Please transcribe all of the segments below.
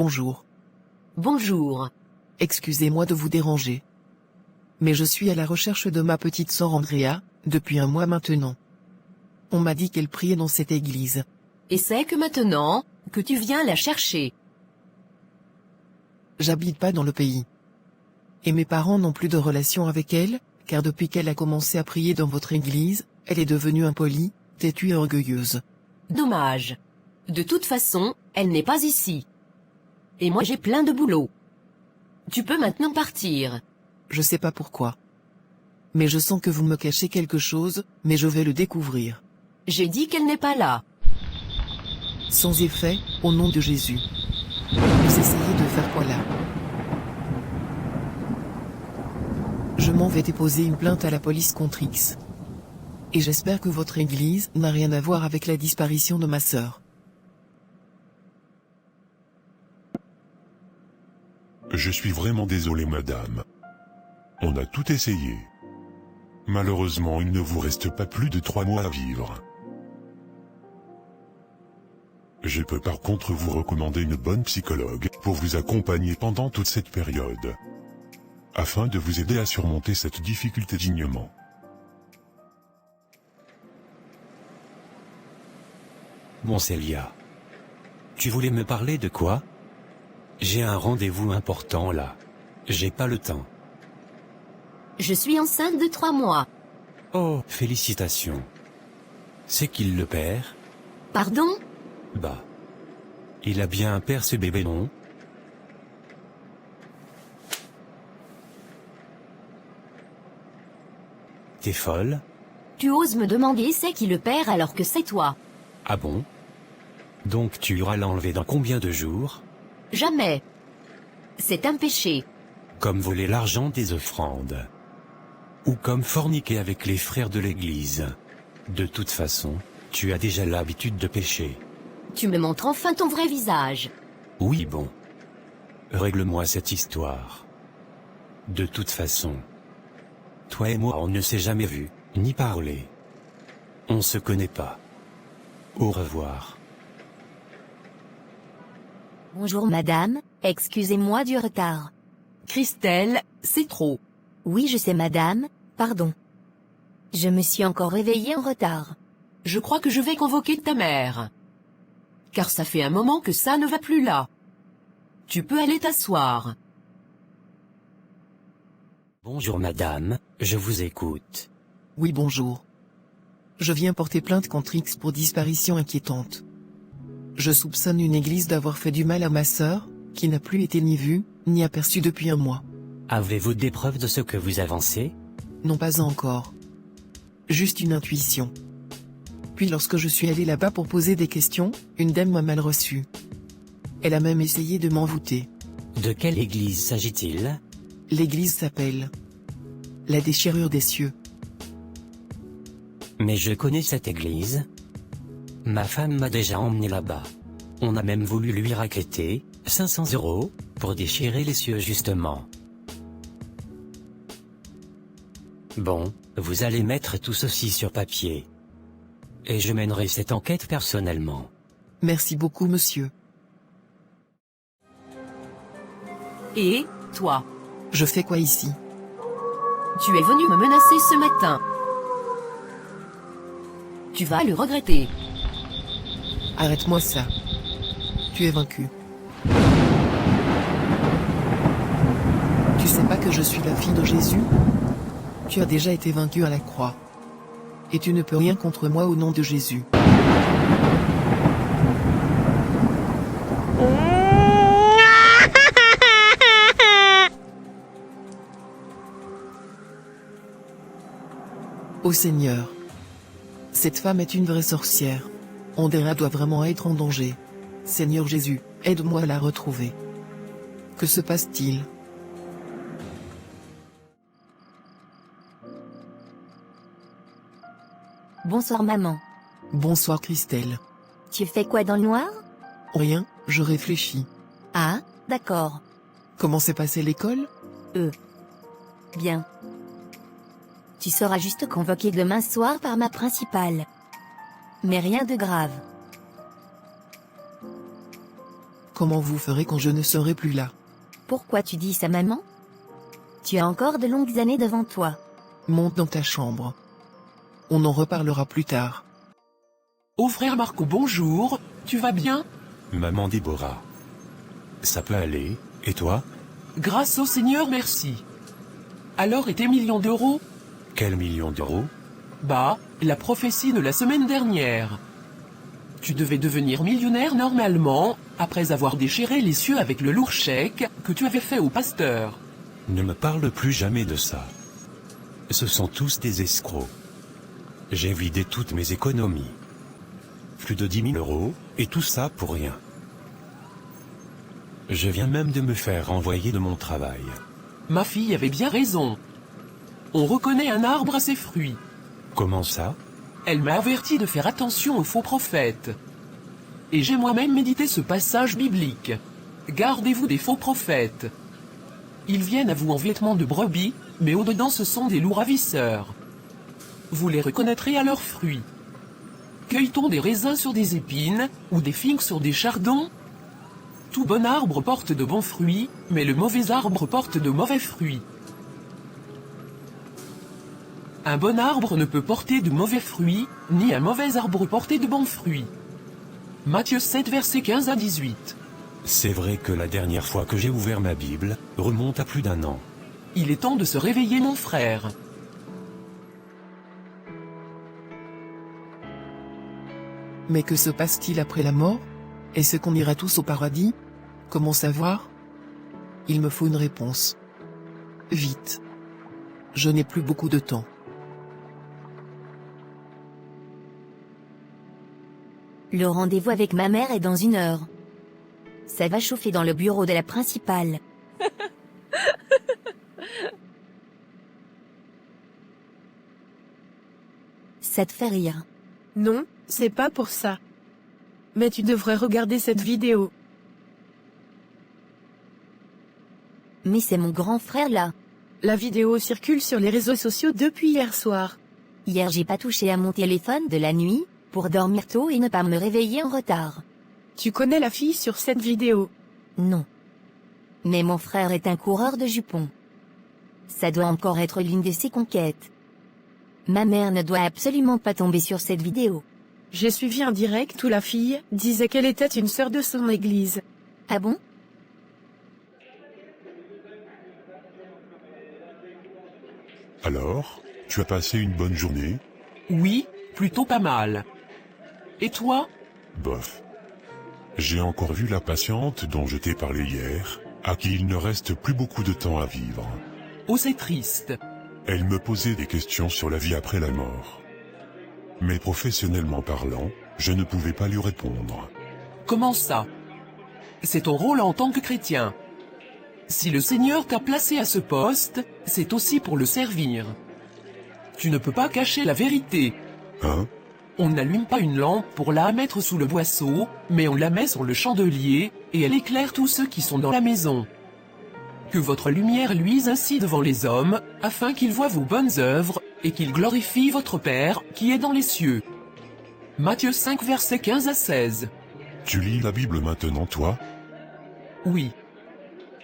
Bonjour. Bonjour. Excusez-moi de vous déranger. Mais je suis à la recherche de ma petite sœur Andrea, depuis un mois maintenant. On m'a dit qu'elle priait dans cette église. Et c'est que maintenant, que tu viens la chercher. J'habite pas dans le pays. Et mes parents n'ont plus de relation avec elle, car depuis qu'elle a commencé à prier dans votre église, elle est devenue impolie, têtue et orgueilleuse. Dommage. De toute façon, elle n'est pas ici. Et moi j'ai plein de boulot. Tu peux maintenant partir. Je sais pas pourquoi. Mais je sens que vous me cachez quelque chose, mais je vais le découvrir. J'ai dit qu'elle n'est pas là. Sans effet, au nom de Jésus. Vous essayez de faire quoi là? Je m'en vais déposer une plainte à la police contre X. Et j'espère que votre église n'a rien à voir avec la disparition de ma sœur. Je suis vraiment désolé madame. On a tout essayé. Malheureusement il ne vous reste pas plus de 3 mois à vivre. Je peux par contre vous recommander une bonne psychologue pour vous accompagner pendant toute cette période, afin de vous aider à surmonter cette difficulté dignement. Bon Célia. Tu voulais me parler de quoi? J'ai un rendez-vous important là. J'ai pas le temps. Je suis enceinte de 3 mois. Oh, félicitations. C'est qu'il le père? Pardon? Bah. Il a bien un père ce bébé non? T'es folle? Tu oses me demander c'est qui le père alors que c'est toi? Ah bon? Donc tu iras l'enlever dans combien de jours? Jamais. C'est un péché. Comme voler l'argent des offrandes. Ou comme forniquer avec les frères de l'église. De toute façon, tu as déjà l'habitude de pécher. Tu me montres enfin ton vrai visage. Oui bon. Règle-moi cette histoire. De toute façon. Toi et moi on ne s'est jamais vus, ni parlé. On se connaît pas. Au revoir. Bonjour madame, excusez-moi du retard. Christelle, c'est trop. Oui je sais madame, pardon. Je me suis encore réveillée en retard. Je crois que je vais convoquer ta mère. Car ça fait un moment que ça ne va plus là. Tu peux aller t'asseoir. Bonjour madame, je vous écoute. Oui bonjour. Je viens porter plainte contre X pour disparition inquiétante. Je soupçonne une église d'avoir fait du mal à ma sœur, qui n'a plus été ni vue, ni aperçue depuis un mois. Avez-vous des preuves de ce que vous avancez? Non pas encore. Juste une intuition. Puis lorsque je suis allé là-bas pour poser des questions, une dame m'a mal reçu. Elle a même essayé de m'envoûter. De quelle église s'agit-il? L'église s'appelle la Déchirure des cieux. Mais je connais cette église. Ma femme m'a déjà emmené là-bas. On a même voulu lui racketter 500 € pour déchirer les cieux justement. Bon, vous allez mettre tout ceci sur papier. Et je mènerai cette enquête personnellement. Merci beaucoup monsieur. Et, toi? Je fais quoi ici? Tu es venu me menacer ce matin. Tu vas le regretter. Arrête-moi ça. Tu es vaincu. Tu sais pas que je suis la fille de Jésus? Tu as déjà été vaincu à la croix. Et tu ne peux rien contre moi au nom de Jésus. Ô Seigneur. Cette femme est une vraie sorcière. Andrea doit vraiment être en danger. Seigneur Jésus, aide-moi à la retrouver. Que se passe-t-il? Bonsoir maman. Bonsoir Christelle. Tu fais quoi dans le noir? Rien, je réfléchis. Ah, d'accord. Comment s'est passée l'école? Bien. Tu seras juste convoqué demain soir par ma principale. Mais rien de grave. Comment vous ferez quand je ne serai plus là? Pourquoi tu dis ça, maman? Tu as encore de longues années devant toi. Monte dans ta chambre. On en reparlera plus tard. Oh frère Marco, bonjour, tu vas bien? Maman Déborah. Ça peut aller, et toi? Grâce au Seigneur, merci. Alors, et tes millions d'euros? Quel million d'euros? Bah, la prophétie de la semaine dernière. Tu devais devenir millionnaire normalement, après avoir déchiré les cieux avec le lourd chèque que tu avais fait au pasteur. Ne me parle plus jamais de ça. Ce sont tous des escrocs. J'ai vidé toutes mes économies. Plus de 10 000 euros, et tout ça pour rien. Je viens même de me faire renvoyer de mon travail. Ma fille avait bien raison. On reconnaît un arbre à ses fruits. Comment ça? Elle m'a averti de faire attention aux faux prophètes. Et j'ai moi-même médité ce passage biblique. Gardez-vous des faux prophètes. Ils viennent à vous en vêtements de brebis, mais au-dedans ce sont des loups ravisseurs. Vous les reconnaîtrez à leurs fruits. Cueille-t-on des raisins sur des épines, ou des figues sur des chardons? Tout bon arbre porte de bons fruits, mais le mauvais arbre porte de mauvais fruits. Un bon arbre ne peut porter de mauvais fruits, ni un mauvais arbre porter de bons fruits. Matthieu 7 versets 15 à 18. C'est vrai que la dernière fois que j'ai ouvert ma Bible remonte à plus d'1 an. Il est temps de se réveiller, mon frère. Mais que se passe-t-il après la mort? Est-ce qu'on ira tous au paradis? Comment savoir? Il me faut une réponse. Vite. Je n'ai plus beaucoup de temps. Le rendez-vous avec ma mère est dans 1 heure. Ça va chauffer dans le bureau de la principale. Ça te fait rire? Non, c'est pas pour ça. Mais tu devrais regarder cette vidéo. Mais c'est mon grand frère là. La vidéo circule sur les réseaux sociaux depuis hier soir. Hier j'ai pas touché à mon téléphone de la nuit, pour dormir tôt et ne pas me réveiller en retard. Tu connais la fille sur cette vidéo? Non. Mais mon frère est un coureur de jupons. Ça doit encore être l'une de ses conquêtes. Ma mère ne doit absolument pas tomber sur cette vidéo. J'ai suivi un direct où la fille disait qu'elle était une sœur de son église. Ah bon? Alors, tu as passé une bonne journée? Oui, plutôt pas mal. Et toi? Bof. J'ai encore vu la patiente dont je t'ai parlé hier, à qui il ne reste plus beaucoup de temps à vivre. Oh, c'est triste. Elle me posait des questions sur la vie après la mort. Mais professionnellement parlant, je ne pouvais pas lui répondre. Comment ça? C'est ton rôle en tant que chrétien. Si le Seigneur t'a placé à ce poste, c'est aussi pour le servir. Tu ne peux pas cacher la vérité. Hein? On n'allume pas une lampe pour la mettre sous le boisseau, mais on la met sur le chandelier, et elle éclaire tous ceux qui sont dans la maison. Que votre lumière luise ainsi devant les hommes, afin qu'ils voient vos bonnes œuvres, et qu'ils glorifient votre Père, qui est dans les cieux. Matthieu 5 versets 15 à 16. Tu lis la Bible maintenant, toi? Oui.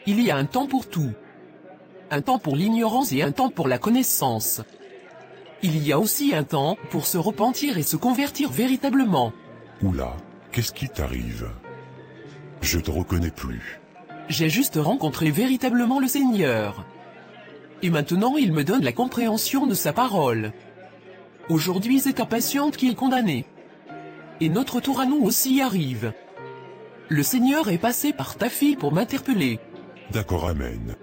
Il y a un temps pour tout. Un temps pour l'ignorance et un temps pour la connaissance. Il y a aussi un temps pour se repentir et se convertir véritablement. Oula, qu'est-ce qui t'arrive? Je te reconnais plus. J'ai juste rencontré véritablement le Seigneur. Et maintenant il me donne la compréhension de sa parole. Aujourd'hui c'est ta patiente qui est condamnée. Et notre tour à nous aussi arrive. Le Seigneur est passé par ta fille pour m'interpeller. D'accord, amen.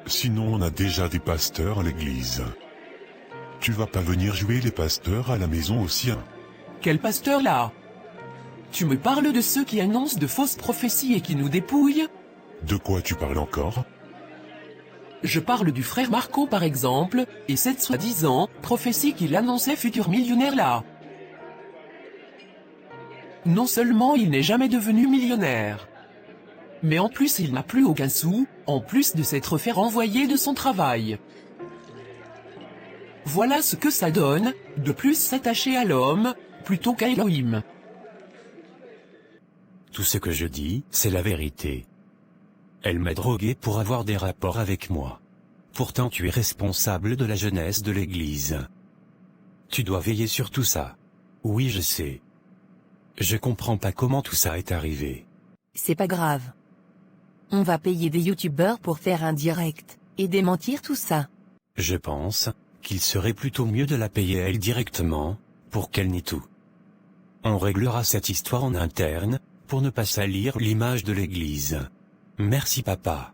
Sinon on a déjà des pasteurs à l'église. Tu vas pas venir jouer les pasteurs à la maison aussi, hein? Quel pasteur là? Tu me parles de ceux qui annoncent de fausses prophéties et qui nous dépouillent? De quoi tu parles encore? Je parle du frère Marco par exemple, et cette soi-disant prophétie qu'il annonçait futur millionnaire là. Non seulement il n'est jamais devenu millionnaire, mais en plus il n'a plus aucun sou, en plus de s'être fait renvoyer de son travail. Voilà ce que ça donne, de plus s'attacher à l'homme, plutôt qu'à Elohim. tout ce que je dis, c'est la vérité. Elle m'a drogué pour avoir des rapports avec moi. Pourtant tu es responsable de la jeunesse de l'église. Tu dois veiller sur tout ça. Oui, je sais. Je comprends pas comment tout ça est arrivé. C'est pas grave. On va payer des youtubeurs pour faire un direct, et démentir tout ça. Je pense qu'il serait plutôt mieux de la payer elle directement, pour qu'elle nie tout. On réglera cette histoire en interne, pour ne pas salir l'image de l'église. Merci papa.